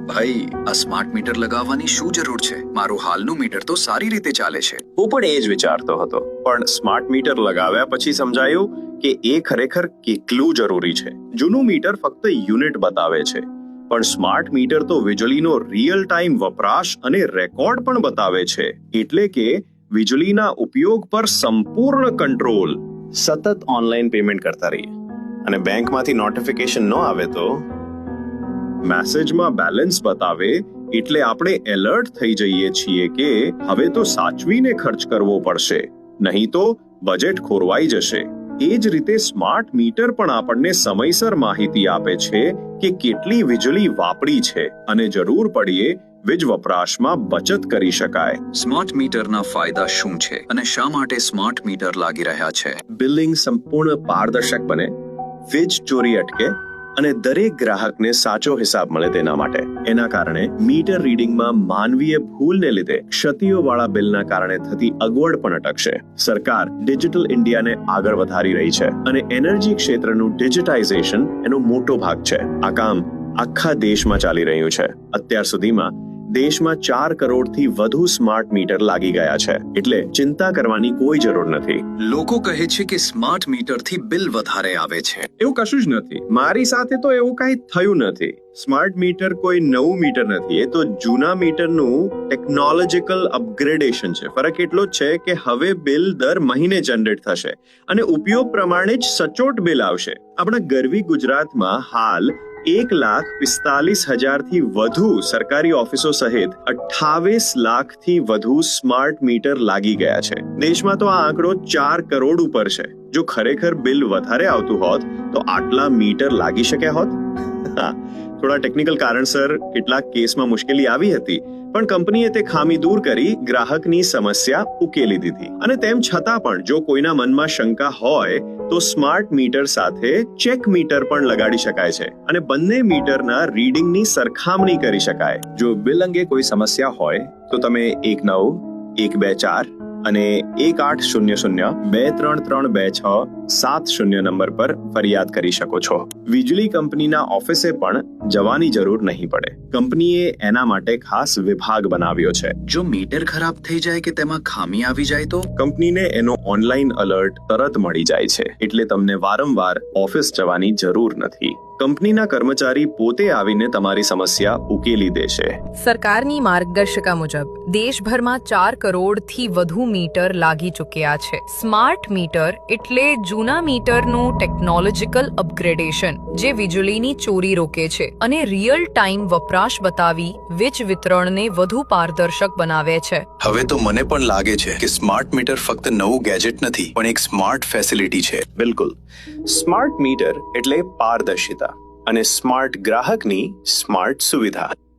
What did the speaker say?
ભાઈ, આ smart meter લગાવવાની શું જરૂર છે? મારું હાલનું મીટર તો સારી રીતે ચાલે છે. હું પણ એ જ વિચારતો હતો, પણ સ્માર્ટ મીટર લગાવ્યા પછી સમજાયું કે એ ખરેખર કેટલું જરૂરી છે. જૂનું મીટર ફક્ત યુનિટ બતાવે છે, પણ સ્માર્ટ મીટર તો વીજળીનો રિયલ ટાઈમ વપરાશ અને રેકોર્ડ પણ બતાવે છે. એટલે કે વીજળીના ઉપયોગ પર સંપૂર્ણ કંટ્રોલ. સતત ઓનલાઈન પેમેન્ટ કરતા રહીએ અને બેંકમાંથી નોટિફિકેશન ન આવે તો મેસેજમાં બેલેન્સ બતાવે એટલે આપણે એલર્ટ થઈ જઈએ છીએ કે હવે તો સાચવીને ખર્ચ કરવો પડશે, નહીં તો બજેટ ખોરવાઈ જશે. એ જ રીતે સ્માર્ટ મીટર પણ આપણને સમયસર માહિતી આપે છે કે કેટલી વીજળી વાપરી છે અને જરૂર પડીએ વીજ વપરાશમાં બચત કરી શકાય. સ્માર્ટ મીટરના ફાયદા શું છે અને શા માટે સ્માર્ટ મીટર લાગી રહ્યા છે? બિલિંગ સંપૂર્ણ પારદર્શક બને, વીજ ચોરી અટકે અને દરેક ગ્રાહકને સાચો હિસાબ મળે તેના માટે. એના કારણે મીટર રીડિંગમાં માનવીય ભૂલને લીધે ક્ષતિઓવાળા બિલના કારણે થતી અગવડ પણ અટકશે. સરકાર ડિજિટલ ઇન્ડિયાને આગળ વધારી રહી છે અને એનર્જી ક્ષેત્રનું ડિજિટાઇઝેશન એનો મોટો ભાગ છે. આ કામ આખા દેશમાં ચાલી રહ્યું છે. અત્યાર સુધીમાં દેશમાં 4 કરોડથી વધુ સ્માર્ટ મીટર લાગી ગયા છે, એટલે ચિંતા કરવાની કોઈ જરૂર નથી. લોકો કહે છે કે સ્માર્ટ મીટરથી બિલ વધારે આવે છે. એવું કશું જ નથી. મારી સાથે તો એવું કંઈ થયું નથી. સ્માર્ટ મીટર કોઈ નવું મીટર નથી, એ તો જૂના મીટરનું ટેકનોલોજીકલ અપગ્રેડેશન છે. ફરક એટલો જ છે કે હવે બિલ દર મહિને જનરેટ થશે અને ઉપયોગ પ્રમાણે જ સચોટ બિલ આવશે. આપણા ગરવી ગુજરાતમાં હાલ 1,45,000થી વધુ સરકારી ઓફિસો સહિત 28 લાખથી વધુ સ્માર્ટ મીટર લાગી ગયા છે. દેશમાં તો આ આંકડો 4 કરોડ ઉપર છે. જો ખરેખર બિલ વધારે આવતું હોત તો આટલા મીટર લાગી શક્યા હોત? થોડા ટેકનિકલ કારણસર કેટલાક કેસમાં મુશ્કેલી આવી હતી, પણ કંપનીએ તે ખામી દૂર કરી ગ્રાહકની સમસ્યા ઉકેલી દીધી. અને તેમ છતાં પણ જો કોઈના મનમાં શંકા હોય તો સ્માર્ટ મીટર સાથે ચેક મીટર પણ લગાડી શકાય છે અને બંને મીટરના રીડિંગની સરખામણી કરી શકાય. જો બિલ અંગે કોઈ સમસ્યા હોય તો તમે 19-124 અને 1800-23326-70 નંબર પર ફરિયાદ કરી શકો છો. વીજળી કંપનીના ઓફિસે પણ જવાની જરૂર નહીં પડે. કંપનીએ એના માટે ખાસ વિભાગ બનાવ્યો છે. જો મીટર ખરાબ થઈ જાય કે તેમાં ખામી આવી જાય તો કંપનીને એનો ઓનલાઈન અલર્ટ તરત મળી જાય છે, એટલે તમને વારંવાર ઓફિસ જવાની જરૂર નથી. કંપનીના કર્મચારી પોતે આવીને તમારી સમસ્યા ઉકેલી દેશે. સરકારની માર્ગદર્શિકા મુજબ દેશભરમાં 4 કરોડથી વધુ મીટર લાગી ચૂક્યા છે. સ્માર્ટ મીટર એટલે જૂના મીટરનું ટેકનોલોજીકલ અપગ્રેડેશન, જે વીજળીની ચોરી રોકે છે અને રિયલ ટાઈમ વપરાશ બતાવી વીજ વિતરણને વધુ પારદર્શક બનાવે છે. હવે તો મને પણ લાગે છે કે સ્માર્ટ મીટર ફક્ત નવું ગેજેટ નથી, પણ એક સ્માર્ટ ફેસિલિટી છે. બિલકુલ. સ્માર્ટ મીટર એટલે પારદર્શિતા અને સ્માર્ટ ગ્રાહકની સ્માર્ટ સુવિધા.